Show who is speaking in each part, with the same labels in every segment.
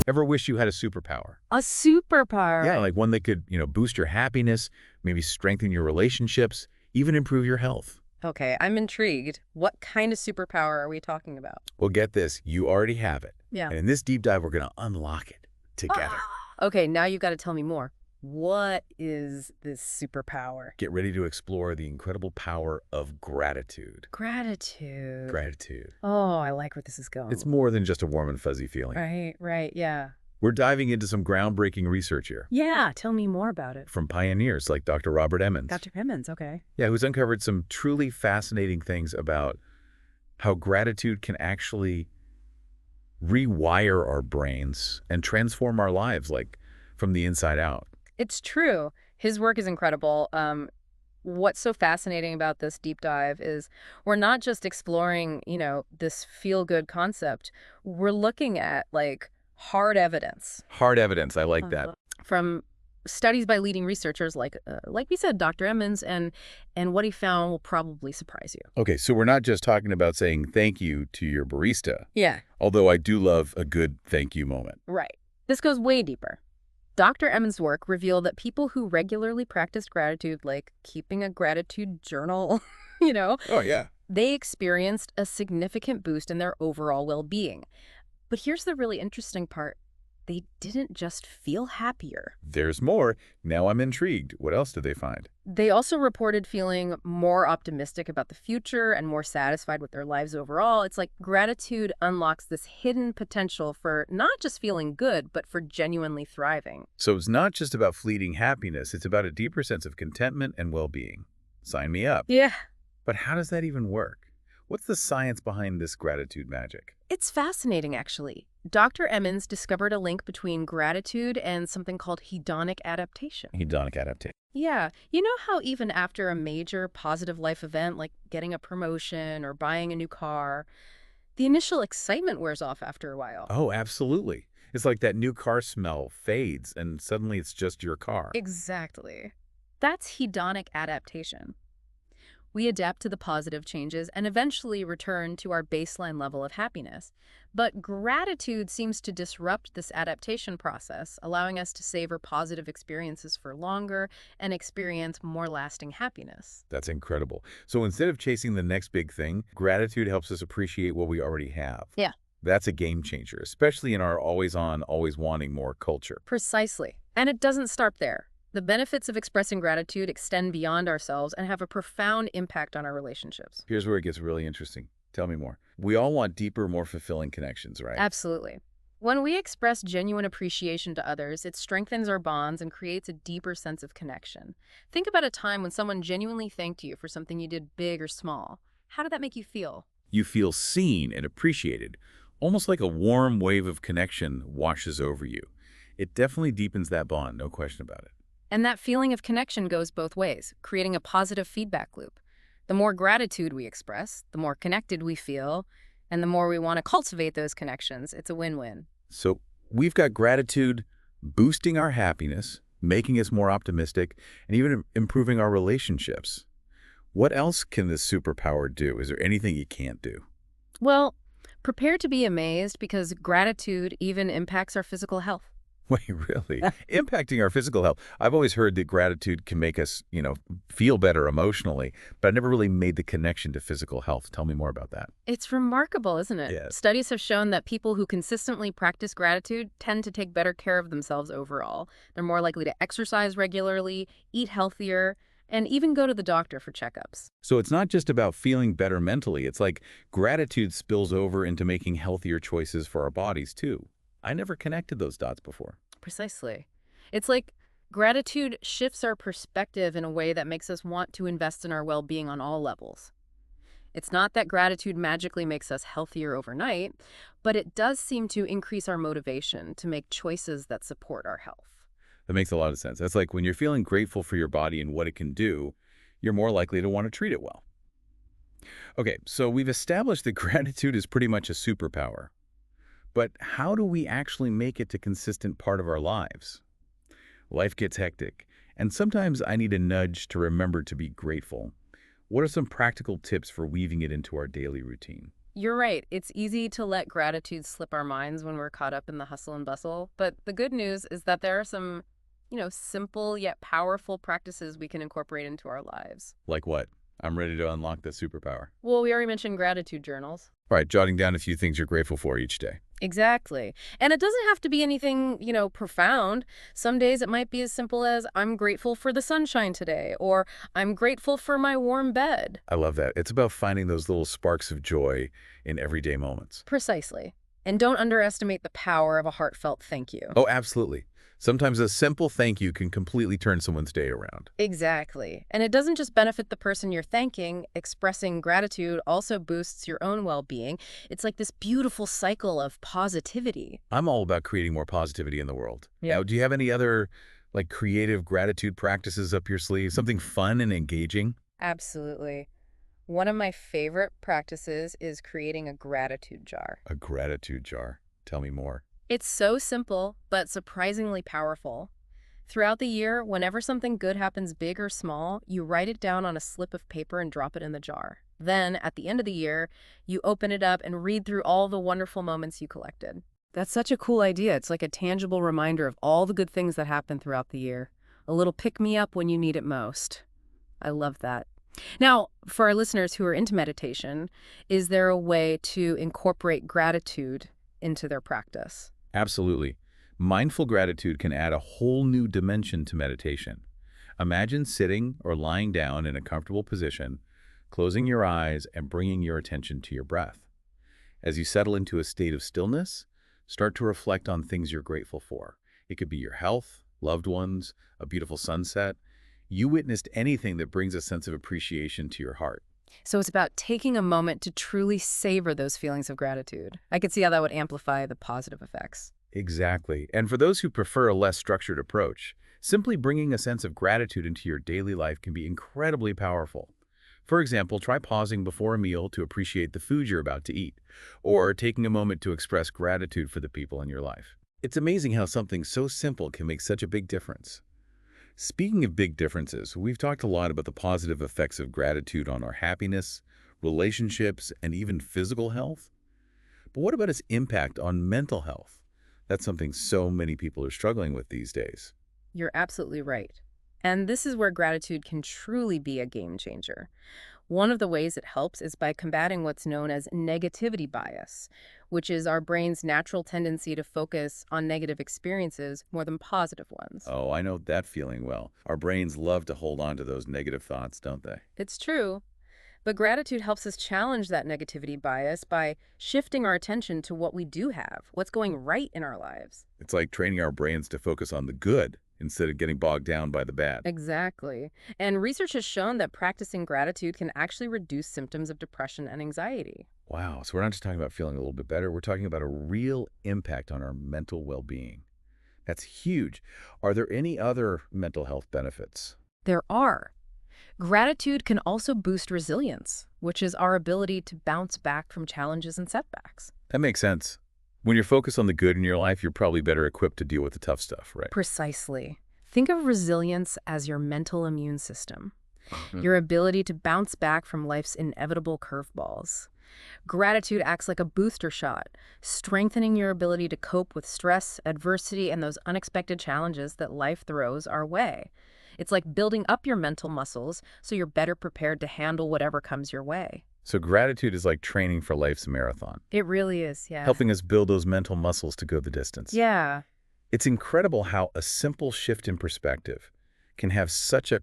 Speaker 1: Ever wish you had a superpower?
Speaker 2: A superpower.
Speaker 1: Yeah, like one that could, boost your happiness, maybe strengthen your relationships, even improve your health.
Speaker 2: Okay, I'm intrigued. What kind of superpower are we talking about?
Speaker 1: Well, get this, you already have it.
Speaker 2: Yeah.
Speaker 1: And in this deep dive, we're going to unlock it together.
Speaker 2: Okay, now you've got to tell me more. What is this superpower?
Speaker 1: Get ready to explore the incredible power of gratitude.
Speaker 2: Gratitude.
Speaker 1: Gratitude.
Speaker 2: Oh, I like where this is going.
Speaker 1: It's more than just a warm and fuzzy feeling.
Speaker 2: Right, yeah.
Speaker 1: We're diving into some groundbreaking research here.
Speaker 2: Yeah, tell me more about it.
Speaker 1: From pioneers like Dr. Robert Emmons.
Speaker 2: Dr. Emmons, okay.
Speaker 1: Yeah, who's uncovered some truly fascinating things about how gratitude can actually rewire our brains and transform our lives, like from the inside out.
Speaker 2: It's true. His work is incredible. What's so fascinating about this deep dive is we're not just exploring, this feel-good concept. We're looking at, hard evidence.
Speaker 1: Hard evidence, I like that.
Speaker 2: From studies by leading researchers like we said, Dr. Emmons, and what he found will probably surprise you.
Speaker 1: Okay, so we're not just talking about saying thank you to your barista.
Speaker 2: Yeah.
Speaker 1: Although I do love a good thank you moment.
Speaker 2: Right. This goes way deeper. Dr. Emmons' work revealed that people who regularly practiced gratitude, like keeping a gratitude journal,
Speaker 1: Oh, yeah.
Speaker 2: they experienced a significant boost in their overall well-being. But here's the really interesting part. They didn't just feel happier.
Speaker 1: There's more. Now I'm intrigued. What else did they find?
Speaker 2: They also reported feeling more optimistic about the future and more satisfied with their lives overall. It's like gratitude unlocks this hidden potential for not just feeling good, but for genuinely thriving.
Speaker 1: So it's not just about fleeting happiness. It's about a deeper sense of contentment and well-being. Sign me up.
Speaker 2: Yeah.
Speaker 1: But how does that even work? What's the science behind this gratitude magic?
Speaker 2: It's fascinating, actually. Dr. Emmons discovered a link between gratitude and something called hedonic adaptation.
Speaker 1: Hedonic adaptation.
Speaker 2: Yeah. You know how even after a major positive life event, like getting a promotion or buying a new car, the initial excitement wears off after a while?
Speaker 1: Oh, absolutely. It's like that new car smell fades and suddenly it's just your car.
Speaker 2: Exactly. That's hedonic adaptation. We adapt to the positive changes and eventually return to our baseline level of happiness. But gratitude seems to disrupt this adaptation process, allowing us to savor positive experiences for longer and experience more lasting happiness.
Speaker 1: That's incredible. So instead of chasing the next big thing, gratitude helps us appreciate what we already have.
Speaker 2: Yeah.
Speaker 1: That's a game changer, especially in our always on, always wanting more culture.
Speaker 2: Precisely. And it doesn't stop there. The benefits of expressing gratitude extend beyond ourselves and have a profound impact on our relationships.
Speaker 1: Here's where it gets really interesting. Tell me more. We all want deeper, more fulfilling connections, right?
Speaker 2: Absolutely. When we express genuine appreciation to others, it strengthens our bonds and creates a deeper sense of connection. Think about a time when someone genuinely thanked you for something you did big or small. How did that make you feel?
Speaker 1: You feel seen and appreciated, almost like a warm wave of connection washes over you. It definitely deepens that bond, no question about it.
Speaker 2: And that feeling of connection goes both ways, creating a positive feedback loop. The more gratitude we express, the more connected we feel, and the more we want to cultivate those connections. It's a win-win.
Speaker 1: So we've got gratitude boosting our happiness, making us more optimistic, and even improving our relationships. What else can this superpower do? Is there anything you can't do?
Speaker 2: Well, prepare to be amazed because gratitude even impacts our physical health.
Speaker 1: Wait, really? Impacting our physical health. I've always heard that gratitude can make us, feel better emotionally, but I never really made the connection to physical health. Tell me more about that.
Speaker 2: It's remarkable, isn't it?
Speaker 1: Yes.
Speaker 2: Studies have shown that people who consistently practice gratitude tend to take better care of themselves overall. They're more likely to exercise regularly, eat healthier, and even go to the doctor for checkups.
Speaker 1: So it's not just about feeling better mentally. It's like gratitude spills over into making healthier choices for our bodies, too. I never connected those dots before.
Speaker 2: Precisely. It's like gratitude shifts our perspective in a way that makes us want to invest in our well-being on all levels. It's not that gratitude magically makes us healthier overnight, but it does seem to increase our motivation to make choices that support our health.
Speaker 1: That makes a lot of sense. That's like when you're feeling grateful for your body and what it can do, you're more likely to want to treat it well. Okay, so we've established that gratitude is pretty much a superpower. But how do we actually make it a consistent part of our lives? Life gets hectic, and sometimes I need a nudge to remember to be grateful. What are some practical tips for weaving it into our daily routine?
Speaker 2: You're right. It's easy to let gratitude slip our minds when we're caught up in the hustle and bustle. But the good news is that there are some, simple yet powerful practices we can incorporate into our lives.
Speaker 1: Like what? I'm ready to unlock the superpower.
Speaker 2: Well, we already mentioned gratitude journals.
Speaker 1: All right, jotting down a few things you're grateful for each day.
Speaker 2: Exactly. And it doesn't have to be anything, profound. Some days it might be as simple as I'm grateful for the sunshine today, or I'm grateful for my warm bed.
Speaker 1: I love that. It's about finding those little sparks of joy in everyday moments.
Speaker 2: Precisely. And don't underestimate the power of a heartfelt thank you.
Speaker 1: Oh, absolutely. Sometimes a simple thank you can completely turn someone's day around.
Speaker 2: Exactly. And it doesn't just benefit the person you're thanking. Expressing gratitude also boosts your own well-being. It's like this beautiful cycle of positivity.
Speaker 1: I'm all about creating more positivity in the world.
Speaker 2: Yeah.
Speaker 1: Now, do you have any other creative gratitude practices up your sleeve? Something fun and engaging?
Speaker 2: Absolutely. One of my favorite practices is creating a gratitude jar.
Speaker 1: A gratitude jar. Tell me more.
Speaker 2: It's so simple, but surprisingly powerful. Throughout the year, whenever something good happens, big or small, you write it down on a slip of paper and drop it in the jar. Then, at the end of the year, you open it up and read through all the wonderful moments you collected. That's such a cool idea. It's like a tangible reminder of all the good things that happen throughout the year. A little pick-me-up when you need it most. I love that. Now, for our listeners who are into meditation, is there a way to incorporate gratitude into their practice?
Speaker 1: Absolutely. Mindful gratitude can add a whole new dimension to meditation. Imagine sitting or lying down in a comfortable position, closing your eyes and bringing your attention to your breath. As you settle into a state of stillness, start to reflect on things you're grateful for. It could be your health, loved ones, a beautiful sunset. You witnessed anything that brings a sense of appreciation to your heart.
Speaker 2: So it's about taking a moment to truly savor those feelings of gratitude. I could see how that would amplify the positive effects.
Speaker 1: Exactly. And for those who prefer a less structured approach, simply bringing a sense of gratitude into your daily life can be incredibly powerful. For example, try pausing before a meal to appreciate the food you're about to eat, or taking a moment to express gratitude for the people in your life. It's amazing how something so simple can make such a big difference. Speaking of big differences, we've talked a lot about the positive effects of gratitude on our happiness, relationships, and even physical health. But what about its impact on mental health? That's something so many people are struggling with these days.
Speaker 2: You're absolutely right. And this is where gratitude can truly be a game changer. One of the ways it helps is by combating what's known as negativity bias, which is our brain's natural tendency to focus on negative experiences more than positive ones.
Speaker 1: Oh, I know that feeling well. Our brains love to hold on to those negative thoughts, don't they?
Speaker 2: It's true, but gratitude helps us challenge that negativity bias by shifting our attention to what we do have, what's going right in our lives.
Speaker 1: It's like training our brains to focus on the good instead of getting bogged down by the bad.
Speaker 2: Exactly. And research has shown that practicing gratitude can actually reduce symptoms of depression and anxiety.
Speaker 1: Wow, so we're not just talking about feeling a little bit better, we're talking about a real impact on our mental well-being. That's huge. Are there any other mental health benefits?
Speaker 2: There are. Gratitude can also boost resilience, which is our ability to bounce back from challenges and setbacks.
Speaker 1: That makes sense. When you're focused on the good in your life, you're probably better equipped to deal with the tough stuff, right?
Speaker 2: Precisely. Think of resilience as your mental immune system,
Speaker 1: Mhm.
Speaker 2: your ability to bounce back from life's inevitable curveballs. Gratitude acts like a booster shot, strengthening your ability to cope with stress, adversity, and those unexpected challenges that life throws our way. It's like building up your mental muscles so you're better prepared to handle whatever comes your way.
Speaker 1: So gratitude is like training for life's marathon,
Speaker 2: It really is, yeah.
Speaker 1: helping us build those mental muscles to go the distance.
Speaker 2: Yeah.
Speaker 1: It's incredible how a simple shift in perspective can have such a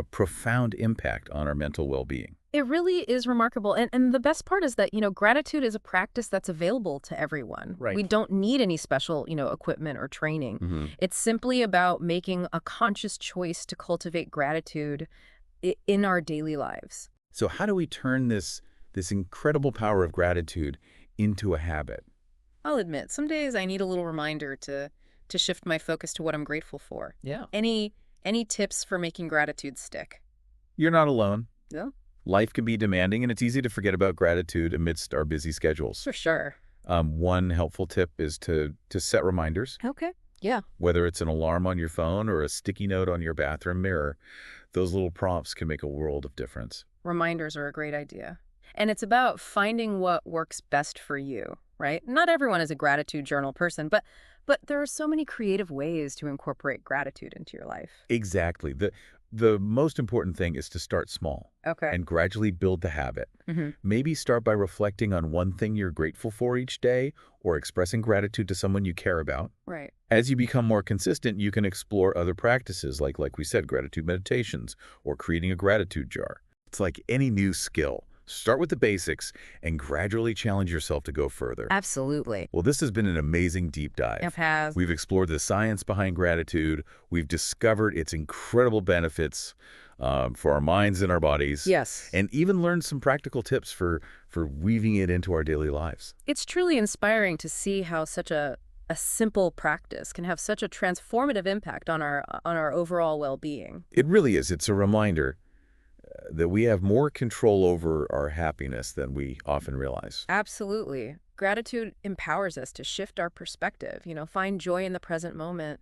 Speaker 1: profound impact on our mental well-being.
Speaker 2: It really is remarkable. And the best part is that, gratitude is a practice that's available to everyone.
Speaker 1: Right.
Speaker 2: We don't need any special, equipment or training.
Speaker 1: Hmm.
Speaker 2: It's simply about making a conscious choice to cultivate gratitude in our daily lives.
Speaker 1: So how do we turn this incredible power of gratitude into a habit?
Speaker 2: I'll admit, some days I need a little reminder to shift my focus to what I'm grateful for.
Speaker 1: Yeah.
Speaker 2: Any tips for making gratitude stick?
Speaker 1: You're not alone.
Speaker 2: No?
Speaker 1: Life can be demanding, and it's easy to forget about gratitude amidst our busy schedules.
Speaker 2: For sure.
Speaker 1: One helpful tip is to set reminders,
Speaker 2: Okay. Yeah.
Speaker 1: whether it's an alarm on your phone or a sticky note on your bathroom mirror. Those little prompts can make a world of difference.
Speaker 2: Reminders are a great idea. And it's about finding what works best for you, right? Not everyone is a gratitude journal person, but there are so many creative ways to incorporate gratitude into your life.
Speaker 1: Exactly. The most important thing is to start small
Speaker 2: Okay.
Speaker 1: and gradually build the habit.
Speaker 2: Hmm.
Speaker 1: Maybe start by reflecting on one thing you're grateful for each day or expressing gratitude to someone you care about.
Speaker 2: Right.
Speaker 1: As you become more consistent, you can explore other practices like we said, gratitude meditations or creating a gratitude jar. It's like any new skill. Start with the basics and gradually challenge yourself to go further.
Speaker 2: Absolutely.
Speaker 1: Well, this has been an amazing deep
Speaker 2: It
Speaker 1: dive.
Speaker 2: has.
Speaker 1: We've explored the science behind gratitude. We've discovered its incredible benefits for our minds and our bodies,
Speaker 2: Yes.
Speaker 1: and even learned some practical tips for weaving it into our daily lives.
Speaker 2: It's truly inspiring to see how such a simple practice can have such a transformative impact on our overall well-being.
Speaker 1: It really is. It's a reminder that we have more control over our happiness than we often realize.
Speaker 2: Absolutely. Gratitude empowers us to shift our perspective, find joy in the present moment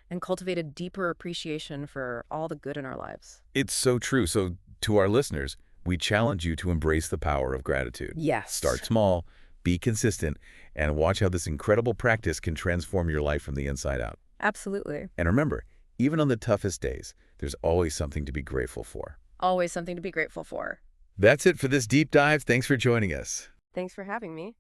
Speaker 2: and cultivate a deeper appreciation for all the good in our lives.
Speaker 1: It's so true. So, to our listeners, we challenge you to embrace the power of gratitude.
Speaker 2: Yes.
Speaker 1: Start small, be consistent, and watch how this incredible practice can transform your life from the inside out.
Speaker 2: Absolutely.
Speaker 1: And remember, even on the toughest days, there's always something to be grateful for.
Speaker 2: Always something to be grateful for.
Speaker 1: That's it for this deep dive. Thanks for joining us.
Speaker 2: Thanks for having me.